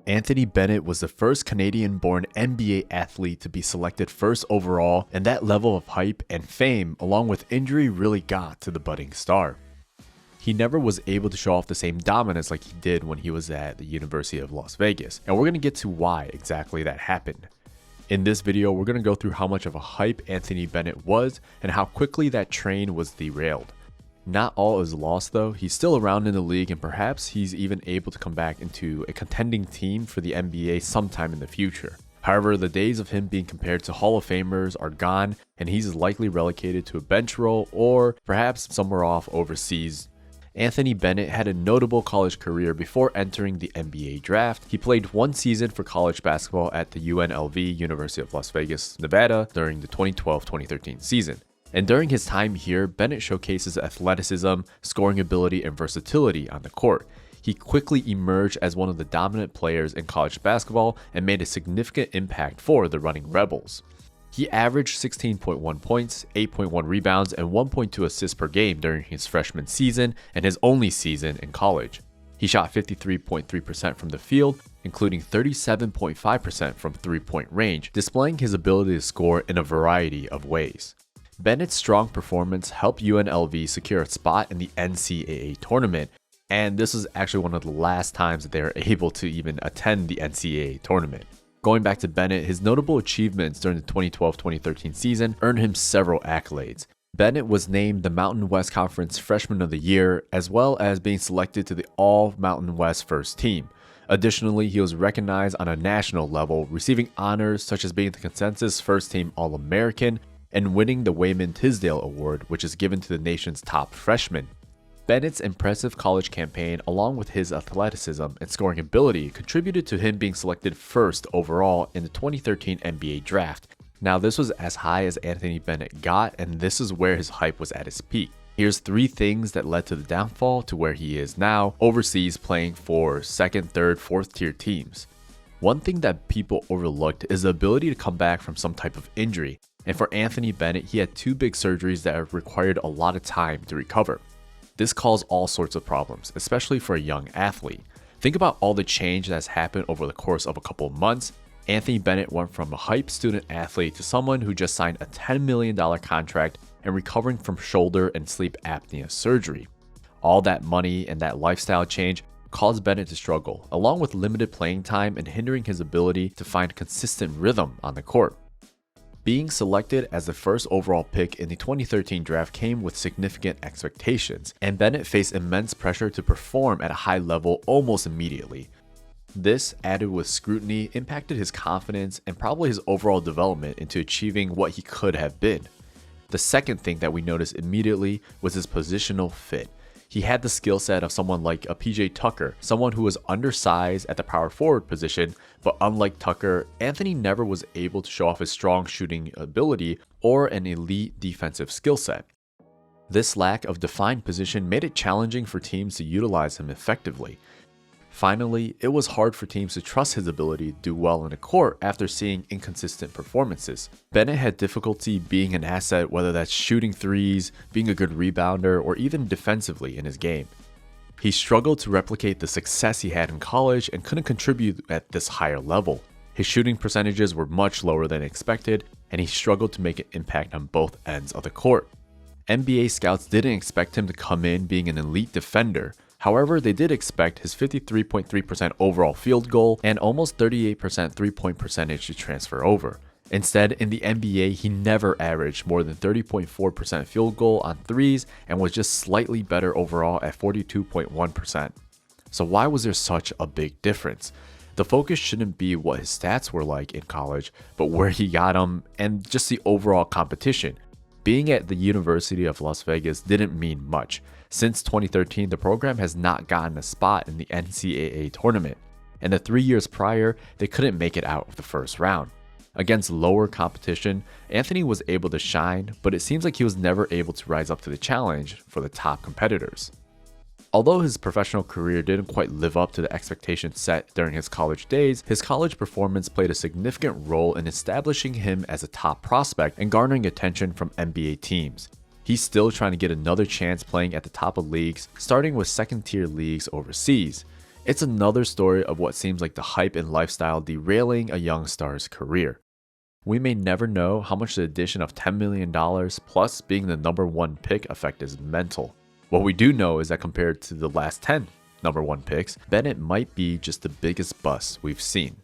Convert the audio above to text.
Anthony Bennett was the first Canadian-born NBA athlete to be selected first overall, and that level of hype and fame, along with injury, really got to the budding star. He never was able to show off the same dominance like he did when he was at the University of Las Vegas, and we're going to get to why exactly that happened. In this video, we're going to go through how much of a hype Anthony Bennett was and how quickly that train was derailed. Not all is lost though, he's still around in the league and perhaps he's even able to come back into a contending team for the NBA sometime in the future. However, the days of him being compared to Hall of Famers are gone and he's likely relegated to a bench role or perhaps somewhere off overseas. Anthony Bennett had a notable college career before entering the NBA draft. He played one season for college basketball at the UNLV, University of Las Vegas, Nevada during the 2012-2013 season. And during his time here, Bennett showcases athleticism, scoring ability, and versatility on the court. He quickly emerged as one of the dominant players in college basketball and made a significant impact for the Running Rebels. He averaged 16.1 points, 8.1 rebounds, and 1.2 assists per game during his freshman season and his only season in college. He shot 53.3% from the field, including 37.5% from three-point range, displaying his ability to score in a variety of ways. Bennett's strong performance helped UNLV secure a spot in the NCAA tournament, and this is actually one of the last times that they were able to even attend the NCAA tournament. Going back to Bennett, his notable achievements during the 2012-2013 season earned him several accolades. Bennett was named the Mountain West Conference Freshman of the Year, as well as being selected to the All-Mountain West First Team. Additionally, he was recognized on a national level, receiving honors such as being the consensus First Team All-American, and winning the Wayman Tisdale Award, which is given to the nation's top freshmen. Bennett's impressive college campaign, along with his athleticism and scoring ability, contributed to him being selected first overall in the 2013 NBA draft. Now, this was as high as Anthony Bennett got, and this is where his hype was at its peak. Here's 3 things that led to the downfall to where he is now, overseas playing for second, third, fourth tier teams. One thing that people overlooked is the ability to come back from some type of injury. And for Anthony Bennett, he had 2 big surgeries that required a lot of time to recover. This caused all sorts of problems, especially for a young athlete. Think about all the change that's happened over the course of a couple of months. Anthony Bennett went from a hype student athlete to someone who just signed a $10 million contract and recovering from shoulder and sleep apnea surgery. All that money and that lifestyle change caused Bennett to struggle, along with limited playing time and hindering his ability to find consistent rhythm on the court. Being selected as the first overall pick in the 2013 draft came with significant expectations, and Bennett faced immense pressure to perform at a high level almost immediately. This, added with scrutiny, impacted his confidence and probably his overall development into achieving what he could have been. The second thing that we noticed immediately was his positional fit. He had the skill set of someone like a PJ Tucker, someone who was undersized at the power forward position, but unlike Tucker, Anthony never was able to show off his strong shooting ability or an elite defensive skill set. This lack of defined position made it challenging for teams to utilize him effectively. Finally, it was hard for teams to trust his ability to do well in the court after seeing inconsistent performances. Bennett had difficulty being an asset, whether that's shooting threes, being a good rebounder, or even defensively in his game. He struggled to replicate the success he had in college and couldn't contribute at this higher level. His shooting percentages were much lower than expected, and he struggled to make an impact on both ends of the court. NBA scouts didn't expect him to come in being an elite defender. However, they did expect his 53.3% overall field goal and almost 38% three-point percentage to transfer over. Instead, in the NBA, he never averaged more than 30.4% field goal on threes and was just slightly better overall at 42.1%. So why was there such a big difference? The focus shouldn't be what his stats were like in college, but where he got them and just the overall competition. Being at the University of Las Vegas didn't mean much. Since 2013, the program has not gotten a spot in the NCAA tournament, and the 3 years prior, they couldn't make it out of the first round. Against lower competition, Anthony was able to shine, but it seems like he was never able to rise up to the challenge for the top competitors. Although his professional career didn't quite live up to the expectations set during his college days, his college performance played a significant role in establishing him as a top prospect and garnering attention from NBA teams. He's still trying to get another chance playing at the top of leagues, starting with second-tier leagues overseas. It's another story of what seems like the hype and lifestyle derailing a young star's career. We may never know how much the addition of $10 million plus being the #1 pick effect is mental. What we do know is that compared to the last 10 #1 picks, Bennett might be just the biggest bust we've seen.